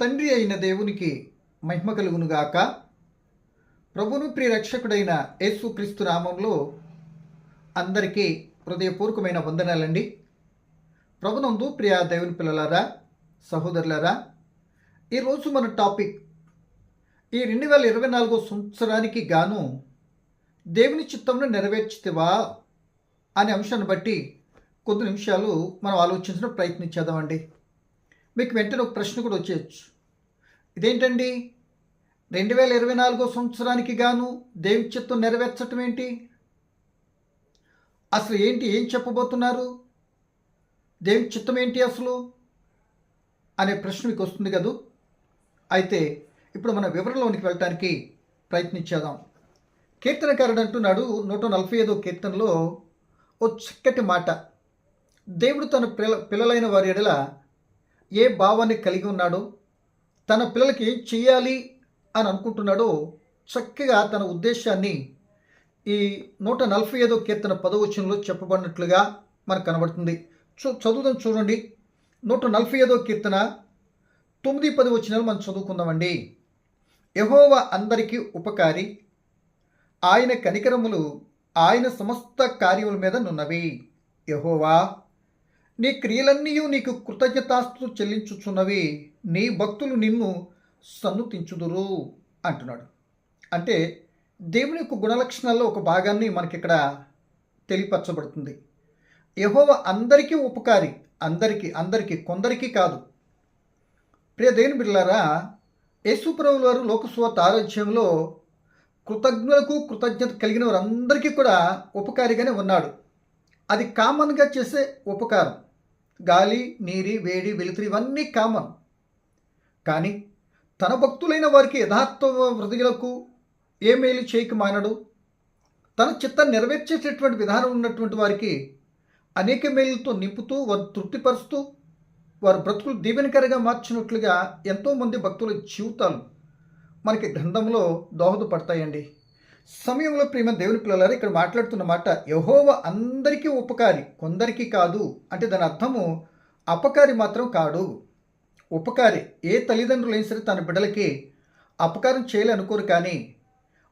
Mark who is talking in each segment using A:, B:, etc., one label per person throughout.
A: తండ్రి అయిన దేవునికి మహిమ కలుగునుగాక. ప్రభును ప్రియ రక్షకుడైన యేసుక్రీస్తు నామంలో అందరికీ హృదయపూర్వకమైన వందనాలండి. ప్రభునందు ప్రియ దేవుని పిల్లలారా, సహోదరులారా, ఈరోజు మన టాపిక్ ఈ 2024 సంవత్సరానికి గాను దేవుని చిత్తంను నెరవేర్చితివా అనే అంశాన్ని బట్టి కొద్ది నిమిషాలు మనం ఆలోచించడం ప్రయత్నించేద్దామండి. మీకు వెంటనే ఒక ప్రశ్న కూడా వచ్చేయచ్చు. ఇదేంటండి 2024 సంవత్సరానికి గాను దేవుని చిత్తం నెరవేర్చటం ఏంటి? అసలు ఏం చెప్పబోతున్నారు? దేవుని చిత్తం ఏంటి అసలు అనే ప్రశ్న మీకు వస్తుంది కదూ. అయితే ఇప్పుడు మన వివరంలోనికి వెళ్ళటానికి ప్రయత్నించేద్దాం. కీర్తనకారుడు అంటున్నాడు 145వ కీర్తనలో ఓ చక్కటి మాట. దేవుడు తన పిల్లలైన వారి ఎడల ఏ భావాన్ని కలిగి ఉన్నాడో, తన పిల్లలకి ఏం చెయ్యాలి అని అనుకుంటున్నాడో చక్కగా తన ఉద్దేశాన్ని ఈ 145వ కీర్తన 10వ వచనంలో చెప్పబడినట్లుగా మనకు కనబడుతుంది. చదువుదాం చూడండి. 145వ కీర్తన 9-10 వచనాలు మనం చదువుకుందామండి. యెహోవా అందరికీ ఉపకారి, ఆయన కనికరములు ఆయన సమస్త కార్యముల మీద నున్నవి. యెహోవా, నీ క్రియలన్నీ నీకు కృతజ్ఞతాస్తుతులు చెల్లించుచున్నవి, నీ భక్తులు నిన్ను సన్నుతించుదురు అంటున్నాడు. అంటే దేవుని యొక్క గుణలక్షణాల్లో ఒక భాగాన్ని మనకి ఇక్కడ తెలియపరచబడుతుంది. యెహోవా అందరికీ ఉపకారి, అందరికీ కొందరికి కాదు. ప్రియ దేవుని బిడ్డలారా, యేసుప్రభుల వారు లోకసువార్త 6వ అధ్యాయంలో కృతజ్ఞులకు కృతజ్ఞత కలిగిన వారందరికీ కూడా ఉపకారిగానే ఉన్నాడు. అది కామన్గా చేసే ఉపకారం. గాలి, నీరు, వేడి, వెలుతురు ఇవన్నీ కామన్. కానీ తన భక్తులైన వారికి యథార్థ హృదయులకు ఏ మేలు చేయక మానడు. తన చిత్తాన్ని నెరవేర్చేటటువంటి విధానం ఉన్నటువంటి వారికి అనేక మేలులతో నింపుతూ, వారు తృప్తిపరుస్తూ, వారి బ్రతుకులు దీవెనకరంగా మార్చినట్లుగా ఎంతోమంది భక్తుల జీవితాలు మనకి గ్రంథంలో దోహదపడతాయండి. సమయంలో ప్రేమ దేవుని పిల్లలారా, ఇక్కడ మాట్లాడుతున్న మాట యెహోవా అందరికీ ఉపకారి, కొందరికి కాదు. అంటే దాని అర్థము అపకారి మాత్రం కాడు. ఉపకారి. ఏ తల్లిదండ్రులు అయినా సరే తన బిడ్డలకి అపకారం చేయాలి అనుకోరు, కానీ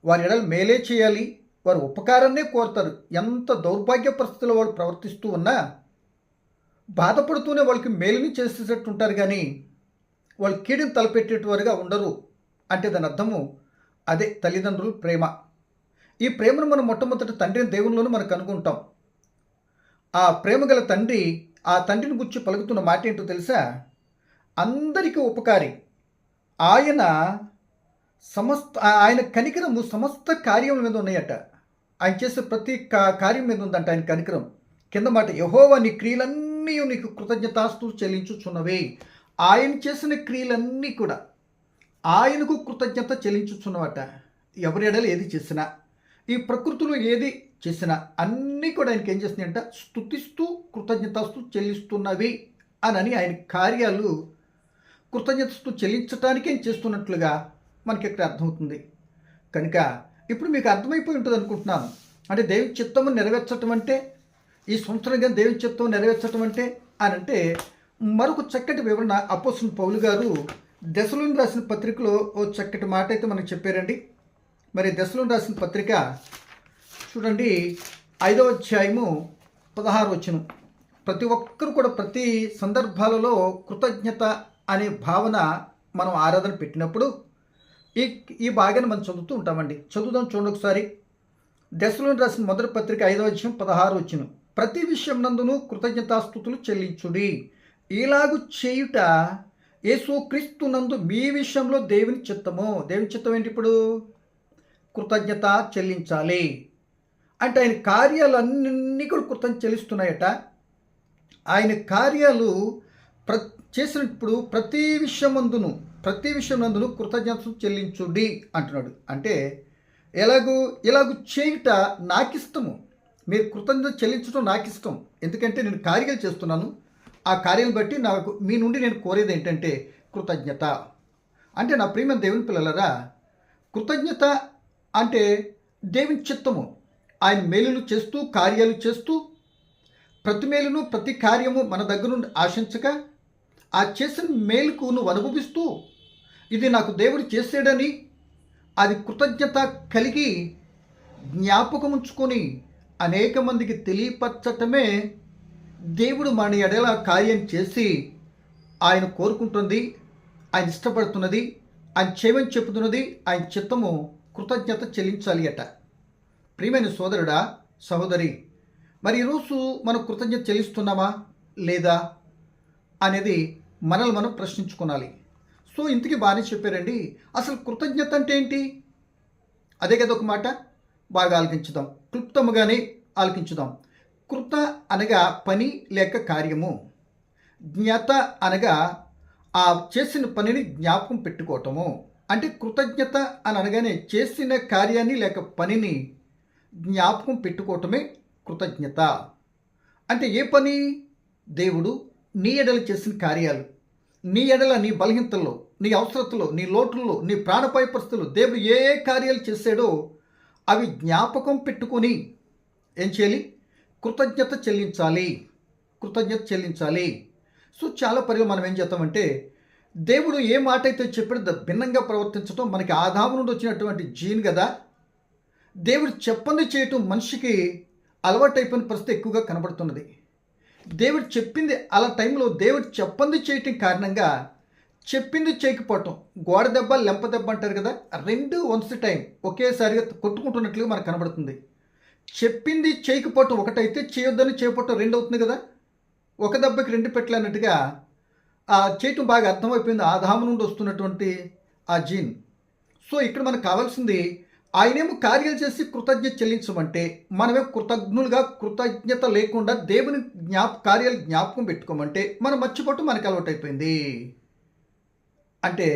A: వారి ఎడలు మేలే చేయాలి, వారు ఉపకారాన్నే కోరుతారు. ఎంత దౌర్భాగ్య పరిస్థితుల్లో వాళ్ళు ప్రవర్తిస్తూ ఉన్నా బాధపడుతూనే వాళ్ళకి మేలుని చేసేటట్టు ఉంటారు, కానీ వాళ్ళు కీడుని తలపెట్టేటివారుగా ఉండరు. అంటే దాని అర్థము అదే తల్లిదండ్రుల ప్రేమ. ఈ ప్రేమను మనం మొట్టమొదటి తండ్రిని దేవునిలోనూ మనం కనుగొంటాం. ఆ ప్రేమ గల తండ్రి ఆ తండ్రిని గురించి పలుకుతున్న మాట ఏంటో తెలుసా? అందరికీ ఉపకారి. ఆయన కనికరము సమస్త కార్యముల మీద ఉన్నాయట. ఆయన చేసే ప్రతి కార్యం మీద ఉందంట ఆయన కనికరం. కింద మాట, యెహోవా నీ క్రియలన్నీ నీకు కృతజ్ఞతాస్తుతులు చెల్లించుచున్నవే. ఆయన చేసిన క్రియలన్నీ కూడా ఆయనకు కృతజ్ఞత చెల్లించుచున్నవట. ఎవరి ఎడలు ఏది చేసినా, ఈ ప్రకృతిలో ఏది చేసినా అన్నీ కూడా ఆయనకి ఏం చేస్తున్నాయంట? స్తుతిస్తూ కృతజ్ఞతాస్తుతులు చెల్లిస్తున్నవి అని ఆయన కార్యాలు కృతజ్ఞతస్తు చెల్లించటానికి ఏం చేస్తున్నట్లుగా మనకి ఇక్కడ అర్థమవుతుంది. కనుక ఇప్పుడు మీకు అర్థమైపోయి ఉంటుంది అనుకుంటున్నాను. అంటే దేవుని చిత్తము నెరవేర్చడం అంటే, ఈ సంవత్సరంగా దేవుని చిత్తం నెరవేర్చడం అంటే అని అంటే మరొక చక్కటి వివరణ అపోస్తలుడైన పౌలు గారు దెసలోనికి రాసిన పత్రికలో ఓ చక్కటి మాట అయితే మనకు చెప్పారండి. మరి దెసలోనికి రాసిన పత్రిక చూడండి, 5వ అధ్యాయము 16వ వచనం. ప్రతి ఒక్కరు కూడా ప్రతి సందర్భాలలో కృతజ్ఞత అనే భావన మనం ఆరాధన పెట్టినప్పుడు ఈ భాగాన్ని మనం చదువుతూ ఉంటామండి. చదువుదాం చూడండి ఒకసారి. దెసలోనికి రాసిన మొదటి పత్రిక 5వ అధ్యాయం 16వ వచనం. ప్రతి విషయం నందును కృతజ్ఞతాస్తుతులు చెల్లించుడి, ఇలాగు చేయుట యేసుక్రీస్తు నందు మీ విషయంలో దేవుని చిత్తము. దేవుని చిత్తం ఏంటి? ఇప్పుడు కృతజ్ఞత చెల్లించాలి. అంటే ఆయన కార్యాలన్నీ కూడా కృతజ్ఞత చెల్లిస్తున్నాయట. ఆయన కార్యాలు చేసినప్పుడు ప్రతి విషయం నందును కృతజ్ఞత చెల్లించుడి అంటున్నాడు. అంటే ఎలాగూ చేయుట నాకు ఇష్టము. మీరు కృతజ్ఞత చెల్లించడం నాకు ఇష్టం. ఎందుకంటే నేను కార్యాలు చేస్తున్నాను. ఆ కార్యాలను బట్టి నాకు మీ నుండి నేను కోరేది ఏంటంటే కృతజ్ఞత. అంటే నా ప్రియమైన దేవుని పిల్లలరా, కృతజ్ఞత అంటే దేవుని చిత్తము. ఆయన మేలులు చేస్తూ, కార్యాలు చేస్తూ, ప్రతి మేలును ప్రతి కార్యము మన దగ్గర నుండి ఆశించక ఆ చేసిన మేలుకు నువ్వు అనుభవిస్తూ ఇది నాకు దేవుడు చేసాడని అది కృతజ్ఞత కలిగి జ్ఞాపకం ఉంచుకొని అనేక మందికి తెలియపరచటమే దేవుడు మన ఎడల కార్యం చేసి ఆయన కోరుకుంటుంది, ఆయన ఇష్టపడుతున్నది, ఆయన చేయమని చెబుతున్నది, ఆయన చిత్తము కృతజ్ఞత చెల్లించాలి అట. ప్రియమైన సోదరుడా, సహోదరి, మరి ఈరోజు మనం కృతజ్ఞత చెల్లిస్తున్నామా లేదా అనేది మనల్ని మనం ప్రశ్నించుకోవాలి. సో ఇంతకీ బాగానే చెప్పారండి. అసలు కృతజ్ఞత అంటే ఏంటి? అదే కదా ఒక మాట. బాగా ఆలకించుదాం, క్లుప్తముగానే ఆలకించుదాం. కృత అనగా పని లేక కార్యము, జ్ఞత అనగా ఆ చేసిన పనిని జ్ఞాపకం పెట్టుకోవటము. అంటే కృతజ్ఞత అని అనగానే చేసిన కార్యాన్ని లేక పనిని జ్ఞాపకం పెట్టుకోవటమే కృతజ్ఞత. అంటే ఏ పని? దేవుడు నీ ఎడల చేసిన కార్యాలు, నీ ఎడల నీ బలహీనతల్లో, నీ అవసరతలో, నీ లోటుల్లో, నీ ప్రాణపాయ పరిస్థితుల్లో దేవుడు ఏ ఏ కార్యాలు చేశాడో అవి జ్ఞాపకం పెట్టుకొని ఏం చేయాలి? కృతజ్ఞత చెల్లించాలి. కృతజ్ఞత చెల్లించాలి. సో చాలా పరిగా మనం ఏం చేస్తామంటే, దేవుడు ఏ మాట అయితే చెప్పాడో భిన్నంగా ప్రవర్తించడం మనకి ఆదాము నుండి వచ్చినటువంటి జీన్ కదా. దేవుడు చెప్పంది చేయటం మనిషికి అలవాటైపోయిన పరిస్థితి ఎక్కువగా కనబడుతున్నది. దేవుడు చెప్పింది అలా టైంలో దేవుడు చెప్పంది చేయటం కారణంగా చెప్పింది చేయకపోవటం, గోడ దెబ్బ లెంప దెబ్బ అంటారు కదా, రెండు వన్స్ టైం ఒకేసారిగా కొట్టుకుంటున్నట్లుగా మనకు కనబడుతుంది. చెప్పింది చేయకపోవటం ఒకటైతే, చేయొద్దని చేయకపోవటం రెండు అవుతుంది కదా. ఒక దెబ్బకి రెండు పెట్టలు అన్నట్టుగా చేయటం బాగా అర్థమైపోయింది ఆదాము నుండి వస్తున్నటువంటి ఆ జీన్. సో ఇక్కడ మనకు కావాల్సింది, ఆయనేమో కార్యాలు చేసి కృతజ్ఞత చెల్లించమంటే మనమే కృతజ్ఞులుగా కృతజ్ఞత లేకుండా దేవుని కార్యాలు జ్ఞాపకం పెట్టుకోమంటే మనం మర్చిపోవటం మనకు అలవాటైపోయింది. అంటే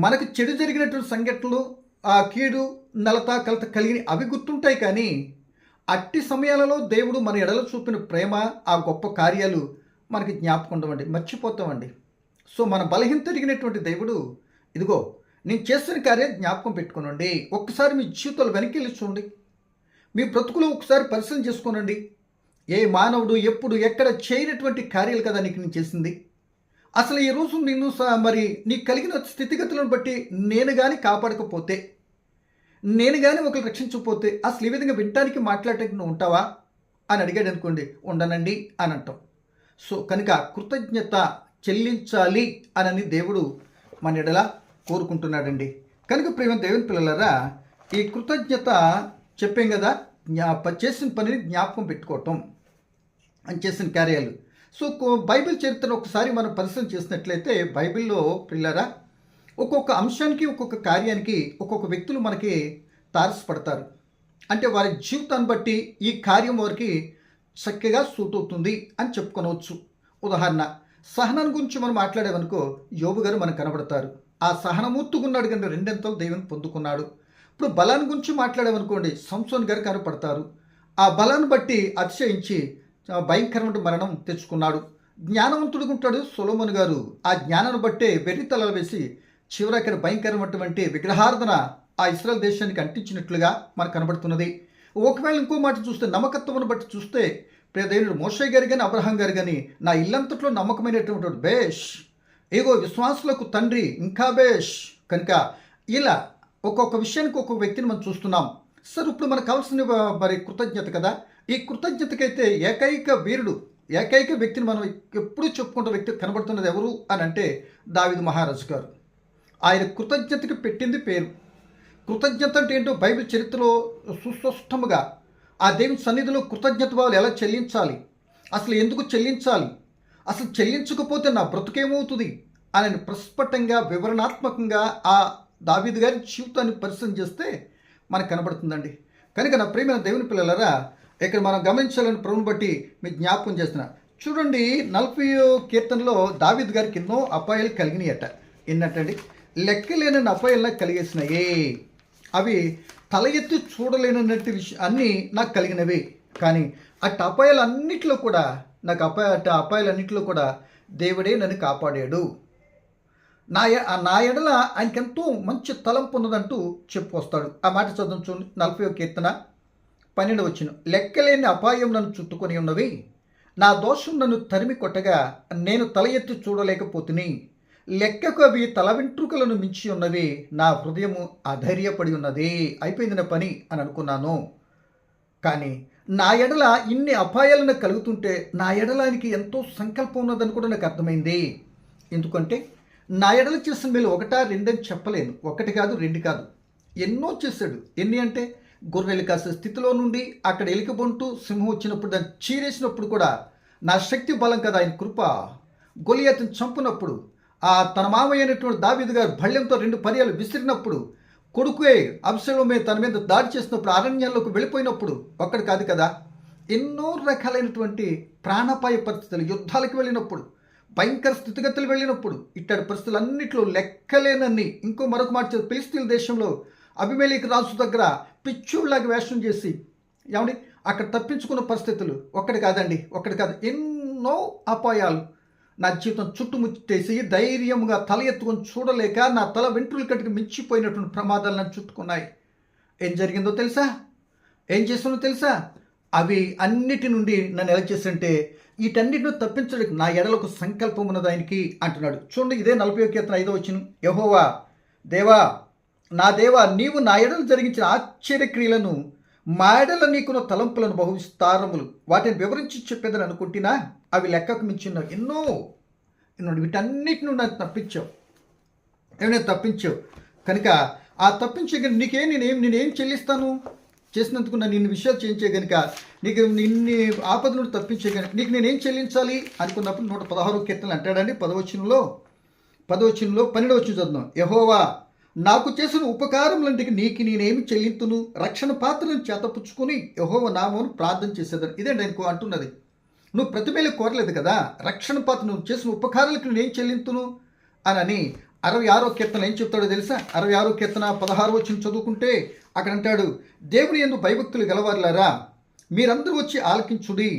A: మనకు చెడు జరిగినటువంటి సంఘటనలు, ఆ కీడు నలత కలత కలిగిన అవి గుర్తుంటాయి, కానీ అట్టి సమయాలలో దేవుడు మన ఎడల చూపిన ప్రేమ, ఆ గొప్ప కార్యాలు మనకి జ్ఞాపకం ఉండవండి, మర్చిపోతామండి. సో మన బలహీన తిరిగినటువంటి దేవుడు, ఇదిగో నేను చేస్తున్న కార్యం జ్ఞాపకం పెట్టుకోనండి. ఒక్కసారి మీ జీవితాలు వెనక్కి వెళ్ళి చూడండి, మీ బ్రతుకులో ఒకసారి పరిశీలన చేసుకోనండి. ఏ మానవుడు ఎప్పుడు ఎక్కడ చేయనటువంటి కార్యాలు కదా నీకు నేను చేసింది. అసలు ఈ రోజు నిన్ను మరి నీకు కలిగిన స్థితిగతులను బట్టి నేను కానీ కాపాడకపోతే, నేను కానీ ఒకరు రక్షించకపోతే అసలు ఈ విధంగా వినటానికి మాట్లాడటానికి నువ్వు ఉంటావా అని అడిగాడు అనుకోండి, ఉండనండి అని అంటాం. సో కనుక కృతజ్ఞత చెల్లించాలి అని దేవుడు మన ఎడల కోరుకుంటున్నాడండి. కనుక ప్రేమ దేవుని పిల్లలారా, ఈ కృతజ్ఞత చెప్పాం కదా, చేసిన పనిని జ్ఞాపకం పెట్టుకోవటం అని చేసిన కార్యాలు. సో బైబిల్ చరిత్రను ఒకసారి మనం పరిశీలన చేసినట్లయితే, బైబిల్లో పిల్లరా ఒక్కొక్క అంశానికి, ఒక్కొక్క కార్యానికి ఒక్కొక్క వ్యక్తులు మనకి తారసపడతారు. అంటే వారి జీవితాన్ని బట్టి ఈ కార్యం వారికి చక్కగా సూట్ అవుతుంది అని చెప్పుకోవచ్చు. ఉదాహరణ, సహనం గురించి మనం మాట్లాడేవనుకో, యోబు గారు మనకు కనబడతారు. ఆ సహనమూర్తిగున్నాడు కనుక రెండెంతలు దేవుని పొందుకున్నాడు. ఇప్పుడు బలాన్ని గురించి మాట్లాడేవనుకోండి, సంసోన్ గారు కనపడతారు. ఆ బలాన్ని బట్టి అతిశయించి భయంకరమైన మరణం తెచ్చుకున్నాడు. జ్ఞానవంతుడుగా ఉంటాడు సొలొమోను గారు. ఆ జ్ఞానాన్ని బట్టే వెర్రి తలలు వేసి చివరికి భయంకరమైనటువంటి విగ్రహార్థన ఆ ఇశ్రాయేల్ దేశానికి అంటించినట్లుగా మనకు కనబడుతున్నది. ఒకవేళ ఇంకో మాట చూస్తే, నమ్మకత్వమును బట్టి చూస్తే, దేవుడు మోషే గారు కానీ అబ్రహాం గారు కానీ నా ఇల్లంతట్లో నమ్మకమైనటువంటి బేష్, ఏగో విశ్వాసులకు తండ్రి ఇంకా బేష్. కనుక ఇలా ఒక్కొక్క విషయానికి ఒక్కొక్క వ్యక్తిని మనం చూస్తున్నాం. సార్ ఇప్పుడు మనకు కావాల్సిన మరి కృతజ్ఞత కదా. ఈ కృతజ్ఞతకైతే ఏకైక వీరుడు, ఏకైక వ్యక్తిని మనం ఎప్పుడూ చెప్పుకుంటున్న వ్యక్తి కనబడుతున్నది ఎవరు అని అంటే దావీదు మహారాజు గారు. ఆయన కృతజ్ఞతకి పెట్టింది పేరు. కృతజ్ఞత అంటే ఏంటో బైబిల్ చరిత్రలో సుస్పష్టముగా ఆ దేవుని సన్నిధిలో కృతజ్ఞత భావాలు ఎలా చెల్లించాలి, అసలు ఎందుకు చెల్లించాలి, అసలు చెల్లించకపోతే నా బ్రతుకేమవుతుంది అని ప్రస్ఫుటంగా వివరణాత్మకంగా ఆ దావీదు గారి జీవితాన్ని పరిశీలన చేస్తే మనకు కనబడుతుందండి. కనుక నా ప్రియమైన దేవుని పిల్లలారా, ఇక్కడ మనం గమనించాలని ప్రభుని బట్టి మీకు జ్ఞాపకం చేస్తున్నా. చూడండి, 40వ కీర్తనలో దావీదు గారికి ఎన్నో అపాయాలు కలిగినాయట. ఏంటంటే, లెక్కలేని అపాయాలు నాకు కలిగేసినాయి, అవి తల ఎత్తి చూడలేనటువంటి అన్నీ నాకు కలిగినవి. కానీ అటు అపాయాలన్నింటిలో కూడా నాకు అపాయాలన్నింటిలో కూడా దేవుడే నన్ను కాపాడాడు. నా ఎడల ఆయనకెంతో మంచి తలంపు ఉన్నదంటూ చెప్పుకొస్తాడు. ఆ మాట చదువు చూడండి, 40వ కీర్తన 12వ వచనం. లెక్కలేని అపాయం నన్ను చుట్టుకొని ఉన్నవి, నా దోషం నన్ను తరిమి కొట్టగా నేను తల ఎత్తి చూడలేకపోతుని. లెక్కకు అవి తల వెంట్రుకలను మించి ఉన్నవి, నా హృదయము అధైర్యపడి ఉన్నది, అయిపోయింది నా పని అని అనుకున్నాను. కానీ నా ఎడల ఇన్ని అపాయాలను కలుగుతుంటే నా ఎడలానికి ఎంతో సంకల్పం ఉన్నదని కూడా నాకు అర్థమైంది. ఎందుకంటే నా ఎడల చేసిన మేలు ఒకటా రెండని చెప్పలేను. ఒకటి కాదు, రెండు కాదు, ఎన్నో చేశాడు. ఎన్ని అంటే గొర్రెలు కాసే స్థితిలో నుండి అక్కడ ఎలికబొంటూ సింహం వచ్చినప్పుడు దాన్ని చీరేసినప్పుడు కూడా నా శక్తి బలం కదా ఆయన కృప. గొలియాతుని చంపినప్పుడు తన మామయ్య అయినటువంటి దావీదు గారు భళ్యంతో 2 పర్యాలు విసిరినప్పుడు, కొడుకే అబ్షలోమే తన మీద దాడి చేసినప్పుడు, అరణ్యంలోకి వెళ్ళిపోయినప్పుడు ఒక్కడు కాదు కదా, ఎన్నో రకాలైనటువంటి ప్రాణాపాయ పరిస్థితులు, యుద్ధాలకు వెళ్ళినప్పుడు, భయంకర స్థితిగతులు వెళ్ళినప్పుడు, ఇట్టడి పరిస్థితులన్నింటిలో లెక్కలేనన్ని. మరొక మాట, ఫిలిస్తీన్ల దేశంలో అబీమెలెకు రాజు దగ్గర పిచ్చోళ్ళలాగా వేషం చేసి ఏమండి అక్కడ తప్పించుకున్న పరిస్థితులు ఒక్కటి కాదండి, ఒకటి కాదు, ఎన్నో అపాయాలు నా జీవితం చుట్టుముట్టేసి ధైర్యంగా తల ఎత్తుకొని చూడలేక నా తల వెంట్రుల కట్టుకు మించిపోయినటువంటి ప్రమాదాలు నన్ను చుట్టుకున్నాయి. ఏం జరిగిందో తెలుసా, ఏం చేస్తుందో తెలుసా? అవి అన్నిటి నుండి నన్ను ఎలా చేస్తుంటే వీటన్నిటిని తప్పించడానికి నా ఎడలకు సంకల్పం ఉన్నది ఆయనకి అంటున్నాడు. చూడండి, ఇదే 41 కీర్తన 5వ వచనం. యెహోవా దేవా, నా దేవా, నీవు నా ఎడలు జరిగించిన ఆశ్చర్యక్రియలను, మా ఎడల నీకున్న తలంపులను బహు విస్తారములు, వాటిని వివరించి చెప్పేదని అనుకుంటున్నా, అవి లెక్కకు మించినవి. ఎన్నో వీటన్నిటిని నన్ను తప్పించావు, ఏమైనా తప్పించావు. కనుక ఆ తప్పించే నేనేం చెల్లిస్తాను? చేసినందుకు నన్ను ఇన్ని విషయాలు చేయించే కనుక, నీకు ఇన్ని ఆపద నుండి తప్పించే కనుక నీకు నేనేం చెల్లించాలి అనుకున్నప్పుడు 116వ కీర్తనలు అంటాడండి. 10వ వచనంలో 12వ వచనం చదువుదాం. యెహోవా, నాకు చేసిన ఉపకారములంటికి నీకు నేనేమి చెల్లింతును? రక్షణ పాత్రను చేతపుచ్చుకొని యెహోవా నామమును ప్రార్థన చేసేదని. ఇదేంటి ఆయనకు అంటున్నది. నువ్వు ప్రతిమేలు కోరలేదు కదా, రక్షణ పాత్ర నువ్వు చేసిన ఉపకారాలకు నేనేం చెల్లింతును అని 66వ కీర్తన ఏం చెప్తాడో తెలుసా? 66వ కీర్తన 16వ వచనం చదువుకుంటే అక్కడ అంటాడు, దేవుని యందు భయభక్తులు గలవారులారా, మీరందరూ వచ్చి ఆలకించుడి,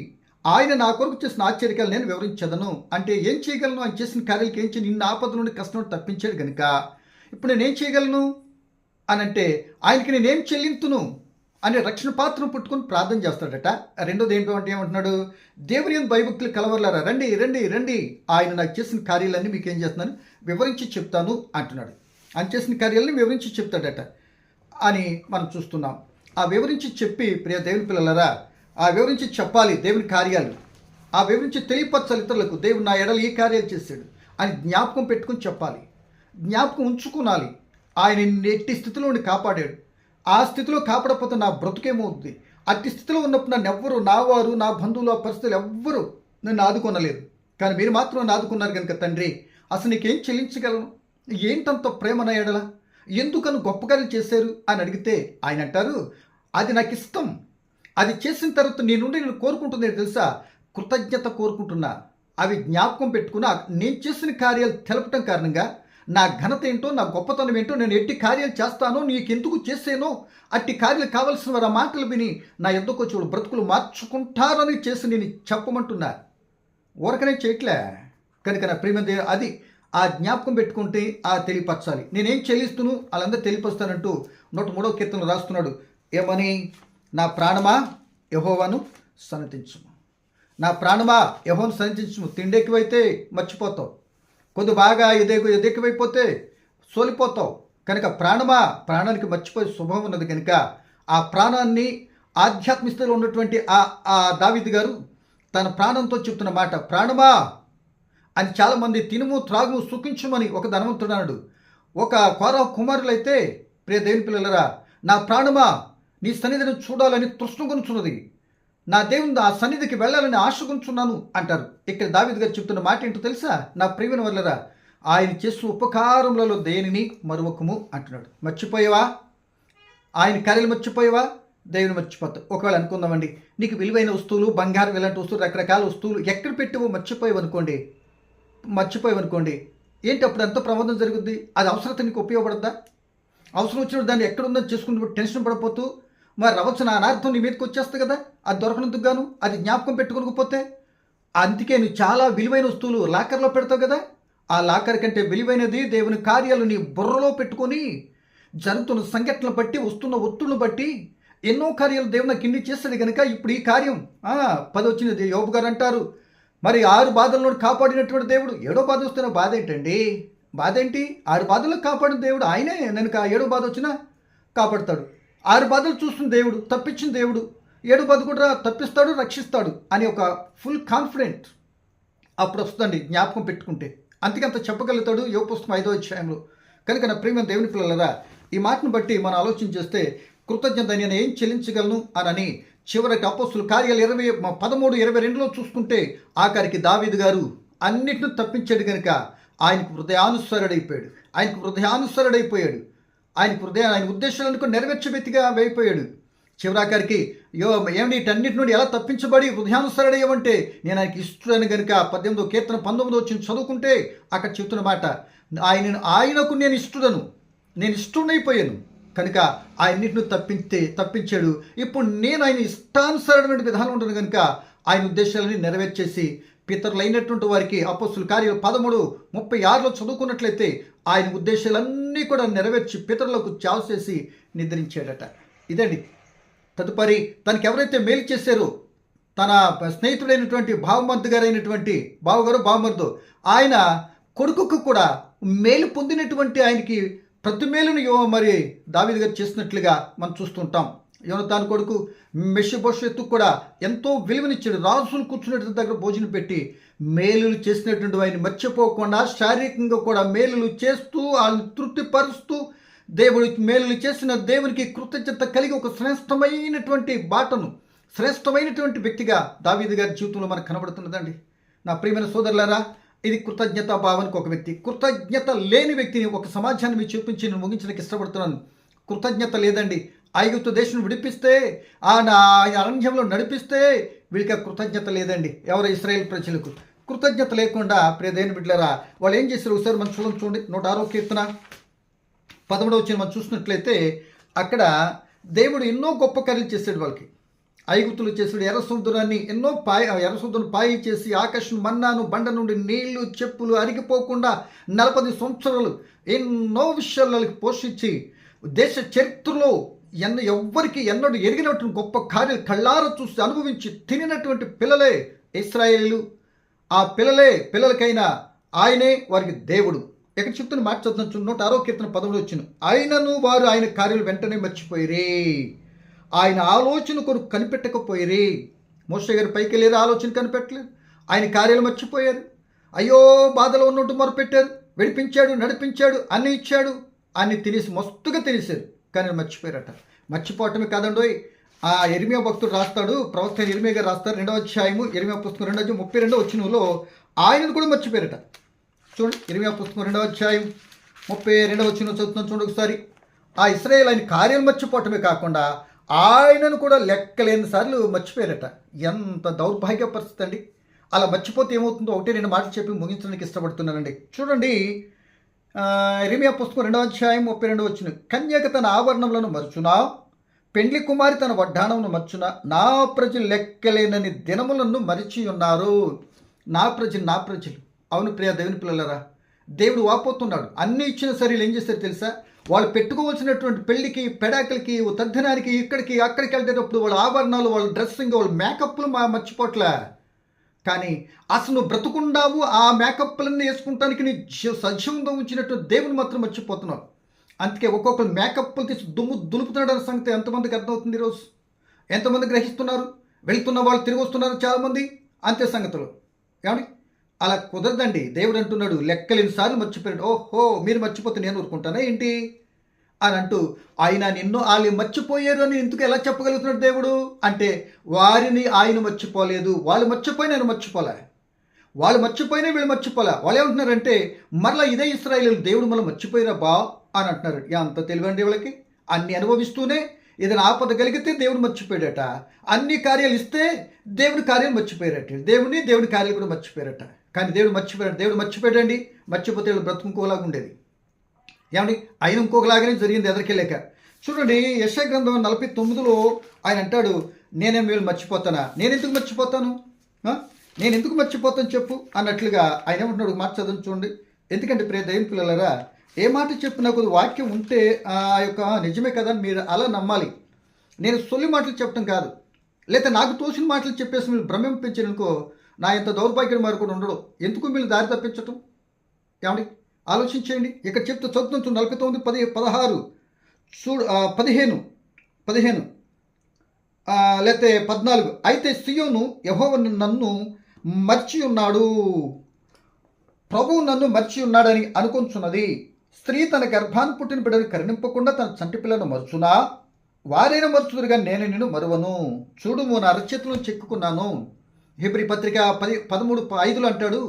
A: ఆయన నా కొరకు చేసిన ఆశ్చర్యకాలు నేను వివరించదను. అంటే ఏం చేయగలను? ఆయన చేసిన కార్యాలకి ఏం చేయ, నిన్న ఆపద నుండి కష్టం నుండి తప్పించాడు కనుక ఇప్పుడు నేనేం చేయగలను అని అంటే, ఆయనకి నేనేం చెల్లింతును అని రక్షణ పాత్రను పుట్టుకొని ప్రార్థన చేస్తాడట. రెండోది ఏంటో అంటే ఏమంటున్నాడు? దేవుని యందు భయభక్తులు కలవర్లారా, రండి రండి రండి, ఆయన నాకు చేసిన కార్యాలన్నీ మీకు ఏం చేస్తున్నాను వివరించి చెప్తాను అంటున్నాడు. ఆయన చేసిన కార్యాలని వివరించి చెప్తాడట అని మనం చూస్తున్నాం. ఆ వివరించి చెప్పి, ప్రియ దేవుని పిల్లలారా, ఆ వివరించి చెప్పాలి దేవుని కార్యాలు, ఆ వివరించి తెలియపరచాలి ఇతరులకు. దేవుడు నా ఎడలు ఈ కార్యాలు చేశాడు అని జ్ఞాపకం పెట్టుకుని చెప్పాలి, జ్ఞాపకం ఉంచుకునాలి. ఆయన ఎట్టి స్థితిలో ఉండి కాపాడాడు, ఆ స్థితిలో కాపాడకపోతే నా బ్రతుకేమవుతుంది? అట్టి స్థితిలో ఉన్నప్పుడు నన్ను ఎవ్వరు, నా వారు, నా బంధువులు, ఆ పరిస్థితులు ఎవ్వరూ నన్ను ఆదుకొనలేదు. కానీ మీరు మాత్రం నన్ను ఆదుకున్నారు కనుక తండ్రి, అసలు నీకేం చెల్లించగలను? ఏంటంత ప్రేమ నా ఎడల, ఎందుకని గొప్పగా చేశారు అని అడిగితే ఆయన అంటారు, అది నాకు ఇష్టం, అది చేసిన తర్వాత నీ నుండి నేను కోరుకుంటుంది తెలుసా? కృతజ్ఞత కోరుకుంటున్నా. అవి జ్ఞాపకం పెట్టుకున్నా నేను చేసిన కార్యాలు తెలపటం కారణంగా నా ఘనత ఏంటో, నా గొప్పతనం ఏంటో, నేను ఎట్టి కార్యాలు చేస్తానో, నీకెందుకు చేసానో అట్టి కార్యాలు కావాల్సిన వారు ఆ మాటలు విని నా ఎద్దకు చూడు బ్రతుకులు మార్చుకుంటారని చేసి నేను చెప్పమంటున్నా, ఊరకనే చేయట్లే. కనుక నా ప్రియమంది అది ఆ జ్ఞాపకం పెట్టుకుంటే ఆ తెలియపరచాలి. నేనేం చెల్లిస్తును వాళ్ళందరూ తెలియపరుస్తానంటూ 103వ కీర్తనలు రాస్తున్నాడు. ఏమని? నా ప్రాణమా యెహోవాను సన్నతించుము, నా ప్రాణమా యెహోవాను సన్నతించుము. తిండి ఎక్కువైతే మర్చిపోతావు, కొద్ది బాగా ఎదెక్కువైపోతే సోలిపోతావు. కనుక ప్రాణమా, ప్రాణానికి మర్చిపోయే శుభం ఉన్నది. కనుక ఆ ప్రాణాన్ని ఆధ్యాత్మిక స్థితిలో ఉన్నటువంటి ఆ దావీదు గారు తన ప్రాణంతో చెప్తున్న మాట ప్రాణమా అని. చాలామంది తినుము త్రాగుము సుఖించుమని ఒక ధనవంతుడు అన్నాడు. ఒక కోరహ కుమారులైతే, ప్రియ దేవుని పిల్లలరా, నా ప్రాణమా నీ సన్నిధిని చూడాలని తృష్ణగొనుచున్నది, నా దేవుని ఆ సన్నిధికి వెళ్ళాలని ఆశగుంచున్నాను అంటారు. ఇక్కడ దావీదు గారు చెప్తున్న మాట ఏంటో తెలుసా? నా ప్రియమైన వాళ్ళరా, ఆయన చేసిన ఉపకారములలో దేనిని మరువకము అంటున్నాడు. మర్చిపోయావా? ఆయన కార్యాలు మర్చిపోయావా? దేవుని మర్చిపోతావు. ఒకవేళ అనుకుందామండి, నీకు విలువైన వస్తువులు, బంగారం, ఇలాంటి వస్తువులు, రకరకాల వస్తువులు ఎక్కడ పెట్టావో మర్చిపోయావనుకోండి, ఏంటి అప్పుడు ఎంత ప్రమాదం జరుగుద్ది? అది అవసరత నీకు ఉపయోగపడద్దా? అవసరం వచ్చినప్పుడు దాన్ని ఎక్కడుందని చేసుకుని టెన్షన్ పడిపోతూ మరి రవచ్చిన అనార్థం నీ మీదకి వచ్చేస్తుంది కదా, అది దొరకనందుకు గాను అది జ్ఞాపకం పెట్టుకోకపోతే. అందుకే నువ్వు చాలా విలువైన వస్తువులు లాకర్లో పెడతావు కదా, ఆ లాకర్ కంటే విలువైనది దేవుని కార్యాలు నీ బుర్రలో పెట్టుకొని జరుగుతున్న సంఘటనలు బట్టి, వస్తున్న ఒత్తులను బట్టి ఎన్నో కార్యాలు దేవుడు నాకు ఇన్ని చేస్తాడు కనుక ఇప్పుడు ఈ కార్యం 10 వచ్చినది. యోబు గారు అంటారు, మరి 6 బాధల్లో కాపాడినటువంటి దేవుడు 7వ బాధ వస్తున్న బాధ ఏంటండి బాధ ఏంటి? 6 బాధలు కాపాడిన దేవుడు ఆయనే. నేను 7వ బాధ వచ్చినా కాపాడుతాడు. 6 బాధలు చూస్తున్న దేవుడు, తప్పించిన దేవుడు 7 బాధ కూడా తప్పిస్తాడు, రక్షిస్తాడు అని ఒక ఫుల్ కాన్ఫిడెంట్ అప్పుడు వస్తుందండి జ్ఞాపకం పెట్టుకుంటే. అందుకంత చెప్పగలుగుతాడు యోబు పుస్తకం 5వ అధ్యాయంలో. కనుక నా ప్రియమైన దేవుని పిల్లలరా, ఈ మాటను బట్టి మనం ఆలోచన చేస్తే కృతజ్ఞత నేను ఏం చెల్లించగలను అని చివరికి అపోస్తుల కార్యాలు 13:22లో చూసుకుంటే ఆఖరికి దావీదు గారు అన్నిటిని తప్పించాడు కనుక ఆయనకు హృదయానుసరుడైపోయాడు. ఆయన ఉద్దేశాలను నెరవేర్చే వ్యక్తిగా అయిపోయాడు. చివరాఖరికి ఏమండి వీటన్నిటి నుండి ఎలా తప్పించబడి హృదయానుసరుడయ్యమంటే నేను ఆయనకి ఇష్టడని కనుక 18వ కీర్తన 19 వచ్చి చదువుకుంటే అక్కడ చెప్తున్న మాట, ఆయనకు నేను ఇష్టడైపోయాను కనుక ఆయన్నిటిని తప్పించాడు. ఇప్పుడు నేను ఆయన ఇష్టానుసరమైన విధానం ఉంటుంది కనుక ఆయన ఉద్దేశాలని నెరవేర్చేసి పితరులైనటువంటి వారికి అపోస్తుల కార్యాలు 13:36లో చదువుకున్నట్లయితే ఆయన ఉద్దేశాలన్నీ కూడా నెరవేర్చి పితరులకు చావు చేసి నిద్రించాడట. ఇదండి. తదుపరి తనకి ఎవరైతే మేలు చేశారో తన స్నేహితుడైనటువంటి బావమరుదు ఆయన కొడుకుకు కూడా మేలు పొందినటువంటి ఆయనకి ప్రతి మేలును మరి దావీదు గారు చేసినట్లుగా మనం చూస్తుంటాం. యోనతాను కొడుకు మెషిబోషెతు కూడా ఎంతో విలువనిచ్చాడు. రాజులు కూర్చున్నట్టు దగ్గర భోజనం పెట్టి మేలులు చేసినటువంటి ఆయన మర్చిపోకుండా శారీరకంగా కూడా మేలులు చేస్తూ వాళ్ళని తృప్తిపరుస్తూ దేవుడు మేలులు చేసిన దేవునికి కృతజ్ఞత కలిగి ఒక శ్రేష్టమైనటువంటి వ్యక్తిగా దావీదు గారి జీవితంలో మనకు కనబడుతున్నదండి. నా ప్రియమైన సోదరులారా, ఇది కృతజ్ఞత భావానికి ఒక వ్యక్తి. కృతజ్ఞత లేని వ్యక్తిని ఒక సమాజాన్ని మీరు చూపించి నేను ముగించడానికి ఇష్టపడుతున్నాను. కృతజ్ఞత లేదండి. ఐగుప్తు దేశం విడిపిస్తే అరణ్యంలో నడిపిస్తే వీళ్ళకి కృతజ్ఞత లేదండి. ఎవరు? ఇశ్రాయేల్ ప్రజలకు కృతజ్ఞత లేకుండా ప్రియదేని బిడ్డలారా వాళ్ళు ఏం చేశారు ఒకసారి మనం చూడండి. 106వ కీర్తన 13వ వచనం మనం చూసినట్లయితే అక్కడ దేవుడు ఎన్నో గొప్ప కార్యాలు చేశాడు వాళ్ళకి. ఐగుప్తులు చేసాడు. ఎర్ర సముద్రం పాయి చేసి ఆకాశం మన్నాను బండ నుండి నీళ్లు చెప్పులు అరిగిపోకుండా 40 సంవత్సరాలు ఎన్నో విషయాలకి పోషించి దేశ చరిత్రలో ఎవ్వరికి ఎన్నడూ ఎరిగినటువంటి గొప్ప కార్యాలు కళ్ళారా చూసి అనుభవించి తినినటువంటి పిల్లలే ఇశ్రాయేలీలు. ఆ పిల్లలకైనా ఆయనే వారికి దేవుడు. ఎక్కడ చెప్తున్న మాట చదువుతాను. 106వ కీర్తన 13 వచ్చిన ఆయనను వారు ఆయన కార్యాలు వెంటనే మర్చిపోయిరే, ఆయన ఆలోచన కొరకు కనిపెట్టకపోయిరే. మోషే గారు పైకి వెళ్ళారు, ఆలోచన కనిపెట్టలేదు. ఆయన కార్యాలు మర్చిపోయారు. అయ్యో బాధలో ఉన్నట్టు మొరపెట్టారు. విడిపించాడు, నడిపించాడు, అన్ని ఇచ్చాడు, అన్ని మస్తుగా తినేశారు. కానీ మర్చిపోయారట. మర్చిపోవటమే కాదండోయ్, ఆ ఇర్మియా భక్తుడు రాస్తాడు, ప్రవక్త ఇర్మియా గారు రాస్తారు 2వ అధ్యాయము ఇర్మియా పుస్తకం 2:32 వచనంలో ఆయనను కూడా మర్చిపోయారట. చూడండి, ఇర్మియా పుస్తకం 2వ అధ్యాయం 32వ వచనం చదువుతున్నాం చూడండి ఒకసారి. ఆ ఇశ్రాయేలు ఆయన కార్యాలు మర్చిపోవటమే కాకుండా ఆయనను కూడా లెక్కలేని సార్లు మర్చిపోయారట. ఎంత దౌర్భాగ్య పరిస్థితి అండి. అలా మర్చిపోతే ఏమవుతుందో 1-2 మాటలు చెప్పి ముగించడానికి ఇష్టపడుతున్నానండి. చూడండి, ఇర్మియా పుస్తకం 2వ అధ్యాయం 32 వచనం. కన్యక తన ఆభరణములను మరచునా, పెండ్లి కుమారి తన వడ్డాణమును మర్చునా, నా ప్రజలు లెక్కలేనని దినములను మరిచి ఉన్నారు. నా ప్రజలు. అవును ప్రియ దేవుని పిల్లలరా, దేవుడు వాపోతున్నాడు. అన్ని ఇచ్చిన సరే ఏం చేస్తారు తెలుసా? వాళ్ళు పెట్టుకోవాల్సినటువంటి పెళ్లికి, పెడాకులకి, తద్దినానికి, ఇక్కడికి అక్కడికి వెళ్ళేటప్పుడు వాళ్ళ ఆభరణాలు, వాళ్ళ డ్రెస్సింగ్, వాళ్ళ మేకప్లు మర్చిపోట్లే. కానీ అసలు నువ్వు బ్రతుకుండావు ఆ మేకప్లన్నీ వేసుకుంటానికి నీ సజీవంగా ఉంచినట్టు దేవుని మాత్రం మర్చిపోతున్నావు. అందుకే ఒక్కొక్కరు మేకప్లు తీసి దులుపుతున్నాడు అనే సంగతి ఎంతమందికి అర్థమవుతుంది ఈరోజు? ఎంతమంది గ్రహిస్తున్నారు? వెళ్తున్న వాళ్ళు తిరిగి వస్తున్నారు చాలామంది. అంతే సంగతులు. ఏమండి? అలా కుదరదండి. దేవుడు అంటున్నాడు లెక్కలేని సార్లు మర్చిపోయాడు. ఓహో, మీరు మర్చిపోతే నేను ఊరుకుంటానా ఏంటి అని అంటూ ఆయన వాళ్ళు మర్చిపోయారు అని ఎందుకు ఎలా చెప్పగలుగుతున్నాడు దేవుడు అంటే, వారిని ఆయన మర్చిపోలేదు. వాళ్ళు మర్చిపోయి నేను మర్చిపోలే, వాళ్ళు మర్చిపోయినా వీళ్ళు మర్చిపోలే. వాళ్ళు ఏమంటున్నారంటే మరలా ఇదే ఇశ్రాయేలీయులు దేవుడు మనం మర్చిపోయిరా బా అని అంటున్నారు. అంత తెలివండి వాళ్ళకి. అన్ని అనుభవిస్తూనే ఏదైనా ఆపద కలిగితే దేవుడు మర్చిపోయాడట, అన్ని కార్యాలు ఇస్తే దేవుడి కార్యాలు మర్చిపోయారట, దేవుడి కార్యాలు కూడా మర్చిపోయారట. కానీ దేవుడు మర్చిపోయాడండి. మర్చిపోతే వీళ్ళు బ్రతుకోలాగా ఉండేది. ఏమండి? ఆయన ఇంకొకలాగానే జరిగింది ఎదరికెళ్ళాక. చూడండి, యెషయా గ్రంథం 49లో ఆయన అంటాడు, నేనేం వీళ్ళు మర్చిపోతానా? నేను ఎందుకు మర్చిపోతాను చెప్పు అన్నట్లుగా ఆయన ఏమంటున్నాడు. మాట చదువు చూడండి. ఎందుకంటే ప్రియ దేవుని పిల్లలారా, ఏ మాట చెప్పినా కొద్ది వాక్యం ఉంటే ఆ యొక్క నిజమే కదా మీరు అలా నమ్మాలి. నేను సొల్లి మాటలు చెప్పడం కాదు, లేదా నాకు తోసిన మాటలు చెప్పేసి మీరు భ్రమింపించారనుకో, నా ఇంత దౌర్భాగ్యం మరి కూడా ఉండడు. ఎందుకు మీరు దారి తప్పించటం? ఏమండి? ఆలోచించేయండి. ఇక్కడ చెప్తే చదువుతుంది 49:16 చూడు, 15 లేకపోతే 14. అయితే సియోను యెహోవా నన్ను మర్చి ఉన్నాడు, ప్రభువు నన్ను మర్చి ఉన్నాడని అనుకొంచున్నది. స్త్రీ తన గర్భాన్ని పుట్టిన బిడ్డను కరుణింపకుండా తన చంటి పిల్లను మరుచునా? వారైనా మరుచుదురుగా నేను నిన్ను మరువను. చూడుము, నా అరచేతులను చెక్కుకున్నాను. హెబ్రీ పత్రిక 13:5 అంటాడు,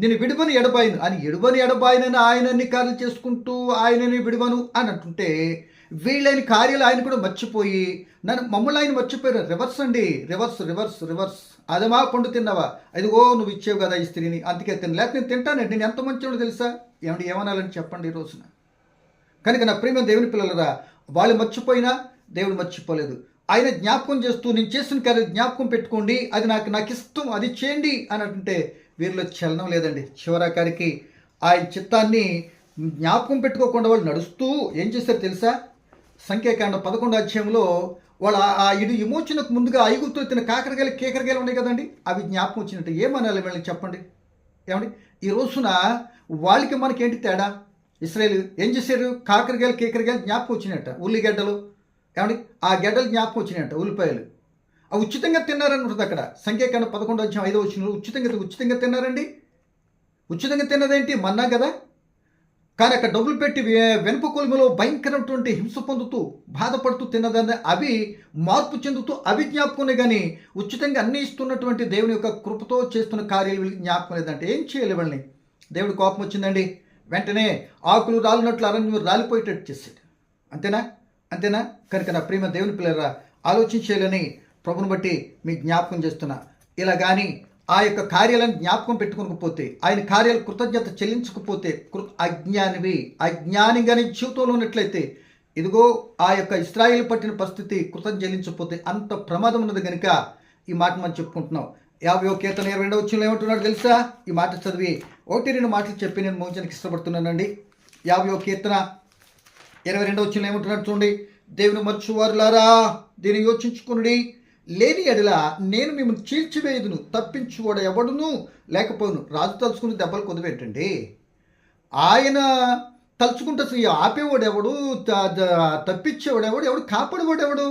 A: నేను విడువని ఎడబాయను అని. ఎడువని ఎడబాయనని ఆయన అన్ని కార్యాలు చేసుకుంటూ ఆయనని విడువను అని అంటుంటే, వీళ్ళని కార్యాలు ఆయన కూడా మర్చిపోయి మమ్మల్ని ఆయన మర్చిపోయారు. రివర్స్ అండి, రివర్స్. అదమా పండు తిన్నావా? అదిగో నువ్వు ఇచ్చేవు కదా ఈ స్త్రీని, అందుకే లేకపోతే నేను తింటానండి. నేను ఎంత మంచివాడో తెలుసా? ఏమనాలని చెప్పండి ఈ రోజున. కనుక నా ప్రేమ దేవుని పిల్లలరా, వాళ్ళు మర్చిపోయినా దేవుడు మర్చిపోలేదు. ఆయన జ్ఞాపకం చేస్తూ నేను చేసిన కార్యం జ్ఞాపకం పెట్టుకోండి, అది నాకు ఇష్టం, అది చేయండి అని అంటుంటే వీరిలో చలనం లేదండి. చివరాకారికి ఆయన చిత్తాన్ని జ్ఞాపకం పెట్టుకోకుండా వాళ్ళు నడుస్తూ ఏం చేశారు తెలుసా? సంఖ్యాకాండం 11వ అధ్యాయంలో వాళ్ళు ఇది విమోచనకు ముందుగా ఐగుప్తులో తిన్న కేకరకాయలు ఉన్నాయి కదండి, అవి జ్ఞాపకం వచ్చినట్టు. ఏమనాలి వీళ్ళని చెప్పండి? ఏమండి ఈ రోజున వాళ్ళకి మనకేంటి తేడా? ఇశ్రాయేలు ఏం చేశారు? కేకరకాయలు జ్ఞాపకం వచ్చినట్ట. ఉల్లిగడ్డలు, ఏమండి ఆ గడ్డలు జ్ఞాపకం వచ్చినట్ట, ఉల్లిపాయలు అవి ఉచితంగా తిన్నారని ఉంటుంది అక్కడ. సంఖ్యాకాండం 11వ అధ్యాయం 5వ వచనంలో ఉచితంగా తిన్నారండి. ఉచితంగా తిన్నదేంటి? మన్నా కదా. కానీ అక్కడ డబ్బులు పెట్టి వెనుక కొలుములో భయంకరమైనటువంటి హింస పొందుతూ బాధపడుతూ తిన్నదాన్ని అవి మార్పు చెందుతూ అవి జ్ఞాపకమే. కానీ ఉచితంగా అన్ని ఇస్తున్నటువంటి దేవుని యొక్క కృపతో చేస్తున్న కార్యాలు వీళ్ళకి జ్ఞాపకం లేదంటే ఏం చేయాలి వాళ్ళని? దేవుడి కోపం వచ్చిందండి, వెంటనే ఆకులు రాలినట్లు అరణ్యం రాలిపోయేటట్టు చేసాడు. అంతేనా? కనుక నా ప్రేమ దేవుని పిల్లరా, ఆలోచించేయాలని ప్రభుని బట్టి మీ జ్ఞాపకం చేస్తున్నా. ఇలా కానీ ఆ యొక్క కార్యాలను జ్ఞాపకం పెట్టుకోకపోతే, ఆయన కార్యాలు కృతజ్ఞత చెల్లించకపోతే అజ్ఞానిగాని జీవితంలో ఉన్నట్లయితే ఇదిగో ఆ యొక్క ఇశ్రాయేలు పట్టిన పరిస్థితి కృతజ్ఞత చెల్లించకపోతే అంత ప్రమాదం ఉన్నది. కనుక ఈ మాట మనం చెప్పుకుంటున్నాం. 50వ కీర్తన 22వ వచనంలో ఏమంటున్నాడు తెలుసా? ఈ మాట చదివి 1-2 మాటలు చెప్పి నేను ముగించడానికి ఇష్టపడుతున్నానండి. 50వ కీర్తన 22వ వచనంలో ఏమంటున్నాడు చూడండి. దేవుని మర్చువారులారా దీన్ని యోచించుకునుడి, లేని ఎడల నేను మిమ్మల్ని చీల్చివేయుదును, తప్పించువాడు ఎవడును లేకపోను. రాజు తలుచుకుని దెబ్బలు కొద్దిపెట్టండి. ఆయన తలుచుకుంటే ఆపేవాడు ఎవడు? తప్పించేవాడు ఎవడు? కాపాడేవాడు ఎవడు?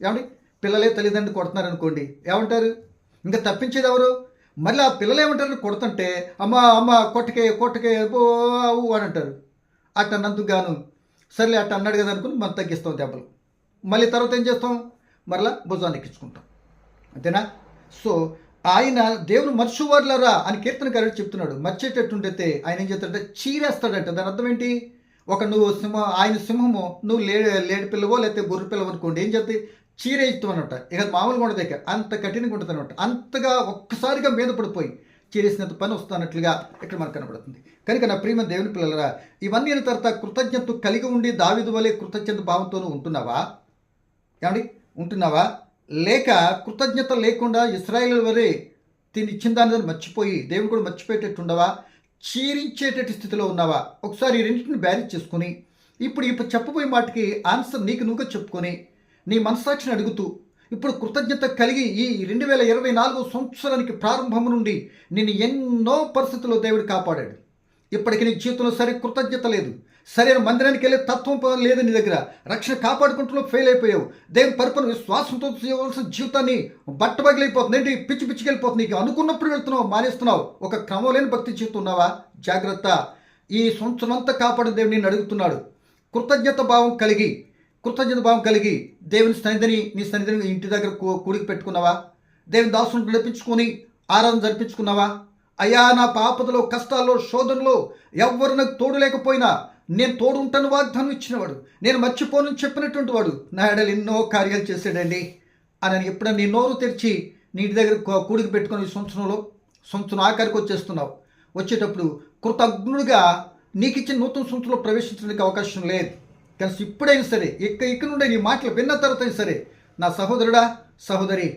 A: ఏమండి పిల్లలే తల్లిదండ్రులు కొడుతున్నారు అనుకోండి, ఏమంటారు? ఇంకా తప్పించేది ఎవరు? మళ్ళీ ఆ పిల్లలు ఏమంటారు? కొడుతుంటే అమ్మ కొట్టకే అని అంటారు. అట్టన్నందుకు గాను సర్లే అట్ట అన్నాడు కదా అనుకుని మనం తగ్గిస్తాం దెబ్బలు. మళ్ళీ తర్వాత ఏం చేస్తాం? మరలా భుజాన్ని ఎక్కించుకుంటాం. అంతేనా? సో ఆయన దేవుడు మర్చివారులారా అని కీర్తనకారుడు చెప్తున్నాడు. మర్చేటట్టుండైతే ఆయన ఏం చేస్తాడంటే చీరేస్తాడంట. దాని అర్థం ఏంటి? నువ్వు ఆయన సింహము, నువ్వు లేడి పిల్లవో లేకపోతే గొర్రె పిల్లవో అనుకోండి, ఏం చేస్తే చీరేయిస్తాం అనమాట. ఇక మామూలుగా ఉండదు, ఇక అంత కఠినంగా ఉంటుంది అనమాట. అంతగా ఒక్కసారిగా మీద పడిపోయి చేసినంత పని వస్తున్నట్లుగా ఇక్కడ మనకు కనబడుతుంది. కనుక నా ప్రియమైన దేవుని పిల్లలరా, ఇవన్నీ అయిన తర్వాత కృతజ్ఞత కలిగి ఉండి దావీదు వలె కృతజ్ఞత భావంతోనూ ఉంటున్నావా? లేక కృతజ్ఞత లేకుండా ఇశ్రాయేలు వలె ఇచ్చిన దాని మర్చిపోయి దేవుడు కూడా మర్చిపోయేటట్టుండవా? చీరించేటట్టు స్థితిలో ఉన్నావా? ఒకసారి ఈ రెండింటిని బ్యారేజ్ చేసుకుని ఇప్పుడు చెప్పబోయే మాటకి ఆన్సర్ నీకు నువ్వుగా చెప్పుకొని నీ మనసాక్షిని అడుగుతూ ఇప్పుడు కృతజ్ఞత కలిగి ఈ 2024 సంవత్సరానికి ప్రారంభం నుండి నేను ఎన్నో పరిస్థితుల్లో దేవుడు కాపాడాడు. ఇప్పటికీ నీ జీవితంలో కృతజ్ఞత లేదు, సరైన మందిరానికి వెళ్ళే తత్వం లేదు, నీ దగ్గర రక్షణ కాపాడుకుంటూ ఫెయిల్ అయిపోయావు. దేవుని పరిపూర్ణ విశ్వాసంతో చేయవలసిన జీవితాన్ని బట్టబగిలైపోతుంది, ఏంటి పిచ్చికి వెళ్ళిపోతుంది. నీకు అనుకున్నప్పుడు వెళ్తున్నావు, మానేస్తున్నావు. ఒక క్రమం లేని భక్తి జీవితం ఉన్నావా? జాగ్రత్త. ఈ సంవత్సరం అంతా కాపాడిన దేవుడు నేను అడుగుతున్నాడు. కృతజ్ఞత భావం కలిగి దేవుని నీ సన్నిధిని ఇంటి దగ్గర కూడికి పెట్టుకున్నావా? దేవుని దాసుని నడిపించుకొని ఆరాధన జరిపించుకున్నావా? అయ్యా, నా పాపదలో, కష్టాల్లో, శోధనలో ఎవ్వరు నాకు తోడు లేకపోయినా నేను తోడు ఉంటాను వాగ్దానం ఇచ్చినవాడు, నేను మర్చిపోను చెప్పినటువంటి వాడు నా ఎడలు ఎన్నో కార్యాలు చేశాడండి అని ఎప్పుడైనా నీ నోరు తెరిచి నీటి దగ్గర కూడికి పెట్టుకుని ఈ సంవత్సరం ఆఖరికి వచ్చేటప్పుడు కృతజ్ఞుడిగా నీకు ఇచ్చిన నూతన సంవత్సరంలో ప్రవేశించడానికి అవకాశం లేదు. కానీ ఇప్పుడైనా సరే ఇక్కడ నుండి నీ మాటలు విన్న తర్వాత సరే నా సహోదరుడా, సహోదరి,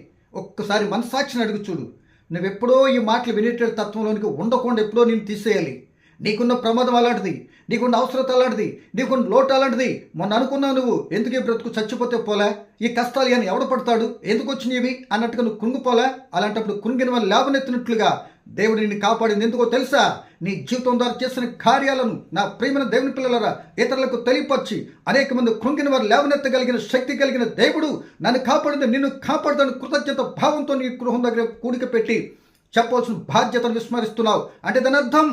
A: ఒక్కసారి మనసాక్షిని అడుగు చూడు. నువ్వెప్పుడో ఈ మాటలు వినేట తత్వంలోనికి ఉండకుండా ఎప్పుడో నేను తీసేయాలి. నీకున్న ప్రమాదం అలాంటిది, నీకున్న అవసరత అలాంటిది, నీకున్న లోటు అలాంటిది. మొన్న అనుకున్నావు నువ్వు ఎందుకు ఈ బ్రతుకు చచ్చిపోతే పోలే, ఈ కష్టాలు అని ఎవడ పడతాడు, ఎందుకు వచ్చినవి అన్నట్టుగా నువ్వు కృంగిపోలే. అలాంటప్పుడు కృంగిన వాళ్ళు లేవనెత్తినట్లుగా దేవుడు నిన్ను కాపాడింది. ఎందుకో తెలుసా? నీ జీవితం ద్వారా చేసిన కార్యాలను నా ప్రియమైన దేవుని పిల్లలరా ఇతరులకు తెలియపరిచి అనేక మంది కృంగిన వారు లేవనెత్తగలిగిన శక్తి కలిగిన దేవుడు నన్ను కాపాడింది, నిన్ను కాపాడుతాను కృతజ్ఞత భావంతో నీ గృహం దగ్గర కూడిక పెట్టి చెప్పవలసిన బాధ్యతను విస్మరిస్తున్నావు అంటే దాని అర్థం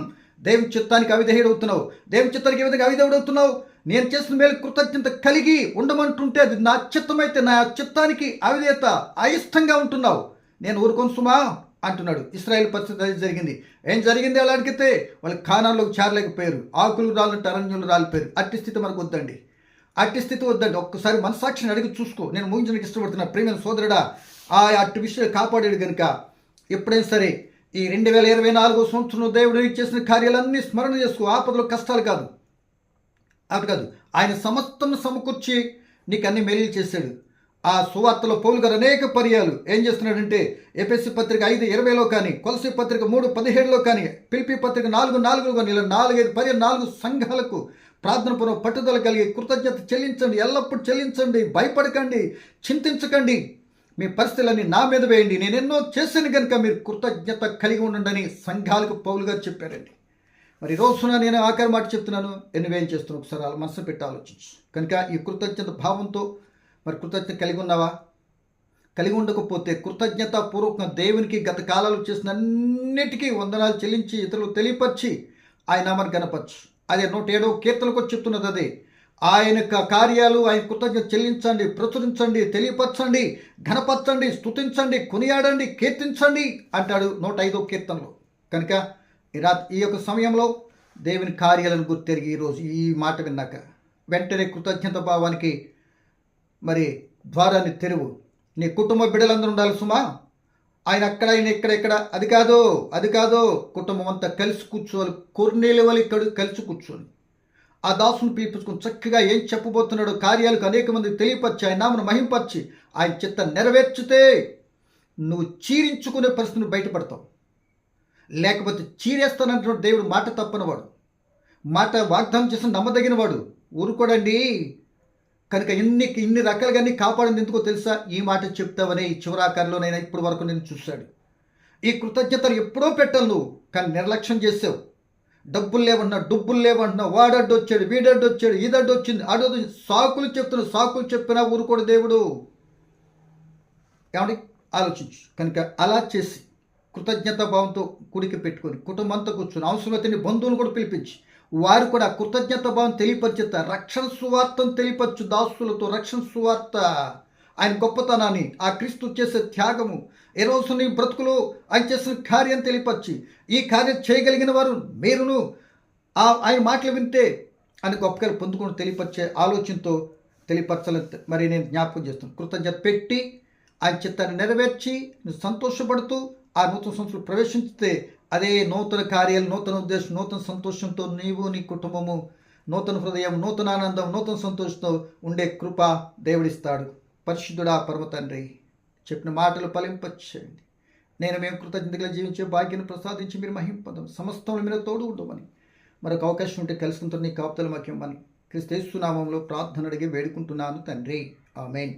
A: దేవుని చిత్తానికి అవిధేయుడవుతున్నావు. దేవుని చిత్తానికి ఏ విధంగా అవిధేయుడవుతున్నావు? నేను చేసిన మేలు కృతజ్ఞత కలిగి ఉండమంటుంటే అది నా చిత్తమైతే నా చిత్తానికి అవిధేయత అయిష్టంగా ఉంటున్నావు. నేను ఊరుకొని సుమా అంటున్నాడు. ఇశ్రాయేల్ పరిస్థితి అది జరిగింది. ఏం జరిగింది? అలా అడిగితే వాళ్ళు కానాల్లోకి చేరలేకపోయారు. ఆకులు రాలంటే అరణ్యులు రాలిపోయారు. అట్టి స్థితి మనకు వద్దండి, అట్టి స్థితి వద్దండి. ఒక్కసారి మనసాక్షిని అడిగి చూసుకో. నేను ముగించడానికి ఇష్టపడుతున్నా ప్రియమైన సోదరుడా. అట్టి విషయాలు కాపాడాడు కనుక ఎప్పుడైనా సరే ఈ 2024 సంవత్సరం దేవుడు చేసిన కార్యాలన్నీ స్మరణ చేసుకో. ఆపదలు కష్టాలు కాదు, అటు కాదు. ఆయన సమస్తం సమకూర్చి నీకు అన్ని మేలు చేశాడు. ఆ సువార్తలో పౌలు గారు అనేక పర్యాలు ఏం చేస్తున్నాడంటే ఎఫెసీ పత్రిక 5:20లో కానీ, కొలసీ పత్రిక 3:17లో కానీ, ఫిలిప్పీ పత్రిక 4:4లో కానీ, ఇలా 4-5 పర్యాలు 4 సంఘాలకు ప్రార్థన పూర్వ పట్టుదల కలిగి కృతజ్ఞత చెల్లించండి, ఎల్లప్పుడూ చెల్లించండి, భయపడకండి, చింతించకండి, మీ పరిస్థితులన్నీ నా మీద వేయండి, నేను ఎన్నో చేశాను కనుక మీరు కృతజ్ఞత కలిగి ఉండండి సంఘాలకు పౌలు గారు చెప్పారండి. మరి రోజున నేను ఆఖరి మాట చెప్తున్నాను, ఎన్నివేం చేస్తున్నాను ఒకసారి అలా మనసు పెట్టి ఆలోచించు. కనుక ఈ కృతజ్ఞత భావంతో మరి కృతజ్ఞత కలిగి ఉన్నావా? కలిగి ఉండకపోతే కృతజ్ఞత పూర్వకంగా దేవునికి గత కాలాలు చేసిన అన్నిటికీ వందనాలు చెల్లించి ఇతరులకు తెలియపరిచి ఆయన నామాన్ని గణపరచు. అదే 107వ కీర్తనకు చెప్తున్నది అదే. ఆయన కార్యాలు ఆయన కృతజ్ఞత చెల్లించండి, ప్రచురించండి, తెలియపరచండి, ఘనపరచండి, స్తుతించండి, కొనియాడండి, కీర్తించండి అంటాడు 105వ కీర్తనలో. కనుక ఈ యొక్క సమయంలో దేవుని కార్యాలను గుర్తెరిగి ఈరోజు ఈ మాట విన్నాక వెంటనే కృతజ్ఞత భావానికి మరి ద్వారాన్ని తెరువు. నీ కుటుంబ బిడ్డలందరూ ఉండాలి సుమా. ఆయన అక్కడ, ఆయన ఇక్కడ, అది కాదు. కుటుంబం అంతా కలిసి కూర్చోవాలి. కొర్నేలు వలి కలిసి కూర్చొని ఆ దాసుని పిలిపించుకుని చక్కగా ఏం చెప్పబోతున్నాడో కార్యాలకు అనేక మందికి తెలియపరిచి ఆయన నామను మహింపరిచి ఆయన చిత్తం నెరవేర్చితే నువ్వు చీరించుకునే పరిస్థితిని బయటపడతావు. లేకపోతే చీరేస్తానంటున్నాడు దేవుడు. మాట తప్పనివాడు, మాట వాగ్దానం చేసిన నమ్మదగిన వాడు ఊరుకోడండి. కనుక ఇన్ని రకాలుగా కాపాడింది ఎందుకో తెలుసా? ఈ మాట చెప్తావనే ఈ చివరాకారంలోనైనా ఇప్పటి వరకు నేను చూశాడు. ఈ కృతజ్ఞతలు ఎప్పుడో పెట్టాలి నువ్వు, కానీ నిర్లక్ష్యం చేసావు. డబ్బులు లేవంటున్నా, వాడడ్డు వచ్చాడు, వీడడ్డు వచ్చాడు, ఇదడ్డు వచ్చింది, అడ్డు సాకులు చెప్పినా ఊరుకోడు దేవుడు. ఏమండి ఆలోచించు. కనుక అలా చేసి కృతజ్ఞతా భావంతో కుడికి పెట్టుకొని కుటుంబంతో కూర్చొని అవసరమైతే నీ బంధువులు కూడా పిలిపించి వారు కూడా కృతజ్ఞత భావం తెలియపరిచేస్తారు. రక్షణ సువార్తను తెలియపరచు. దాసులతో రక్షణ సువార్త, ఆయన గొప్పతనాన్ని, ఆ క్రీస్తు చేసే త్యాగము, ఏ రోజు నీ బ్రతుకులో ఆయన చేసిన కార్యం తెలియపరిచి ఈ కార్యం చేయగలిగిన వారు మీరును ఆయన మాటలు వింటే ఆయన గొప్పగా పొందుకొని తెలియపరిచే ఆలోచనతో తెలియపరచాలని మరి నేను జ్ఞాపకం చేస్తున్నాను. కృతజ్ఞత పెట్టి ఆయన చిత్తాన్ని నెరవేర్చి నువ్వు సంతోషపడుతూ ఆ నూతన సంవత్సరం ప్రవేశించితే అదే నూతన కార్యాలు, నూతన ఉద్దేశం, నూతన సంతోషంతో నీవు నీ కుటుంబము నూతన హృదయం, నూతన ఆనందం, నూతన సంతోషంతో ఉండే కృప దేవుడిస్తాడు. పరిశుద్ధుడా పరమ తండ్రి, చెప్పిన మాటలు ఫలింపచేయండి. మేము కృతజ్ఞతగా జీవించే భాగ్యాన్ని ప్రసాదించి మీరు మహింపదం. సమస్తంలో మీరు తోడు ఉండమని మరొక అవకాశం ఉంటే కలుసుకుంటున్న నీ కాపుతలు మాకు ఇవ్వమని క్రీస్తు యేసు నామములో ప్రార్థన అడిగి వేడుకుంటున్నాను తండ్రి. ఆమేన్.